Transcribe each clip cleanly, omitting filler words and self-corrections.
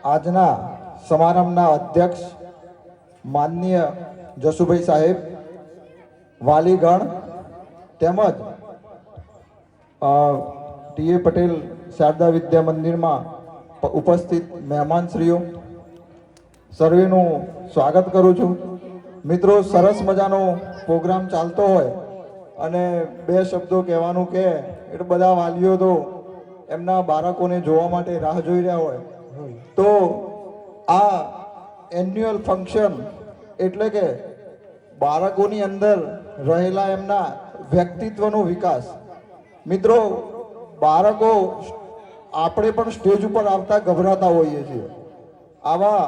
આજના સમારંભના અધ્યક્ષ માનનીય જસુભાઈ સાહેબ, વાલીગણ તેમજ ટીએ પટેલ શારદા વિદ્યા મંદિરમાં ઉપસ્થિત મહેમાનશ્રીઓ, સર્વેનું સ્વાગત કરું છું. મિત્રો, સરસ મજાનો પ્રોગ્રામ ચાલતો હોય અને બે શબ્દો કહેવાનું કે એટલે બધા વાલીઓ તો એમના બાળકોને જોવા માટે રાહ જોઈ રહ્યા હોય. તો આ એન્યુઅલ ફંક્શન એટલે કે બાળકોની અંદર રહેલા એમના વ્યક્તિત્વનો વિકાસ. મિત્રો, બાળકો આપણે પણ સ્ટેજ ઉપર આવતા ગભરાતા હોઈએ છીએ. આવા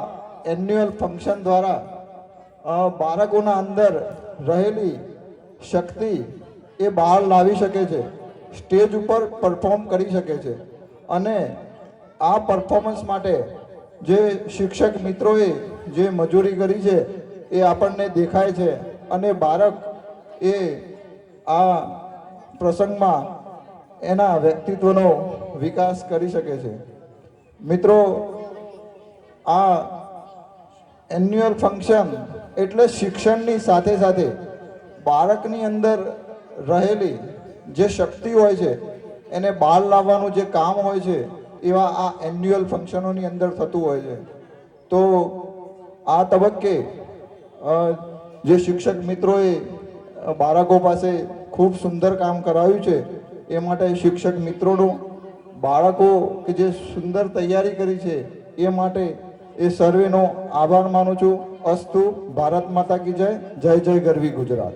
એન્યુઅલ ફંક્શન દ્વારા બાળકોના અંદર રહેલી શક્તિ એ બહાર લાવી શકે છે, સ્ટેજ ઉપર પરફોર્મ કરી શકે છે. અને આ પરફોર્મન્સ માટે જે શિક્ષક મિત્રોએ જે મજૂરી કરી છે એ આપણને દેખાય છે અને બાળક એ આ પ્રસંગમાં એના વ્યક્તિત્વનો વિકાસ કરી શકે છે. મિત્રો, આ એન્યુઅલ ફંક્શન એટલે શિક્ષણની સાથે સાથે બાળકની અંદર રહેલી જે શક્તિ હોય છે એને બહાર લાવવાનું જે કામ હોય છે એવા આ એન્યુઅલ ફંક્શનોની અંદર થતું હોય છે. તો આ તબક્કે જે શિક્ષક મિત્રોએ બાળકો પાસે ખૂબ સુંદર કામ કરાવ્યું છે એ માટે શિક્ષક મિત્રોનું, બાળકો કે જે સુંદર તૈયારી કરી છે એ માટે એ સર્વેનો આભાર માનું છું. અસ્તુ. ભારત માતા કી જય. જય જય ગરવી ગુજરાત.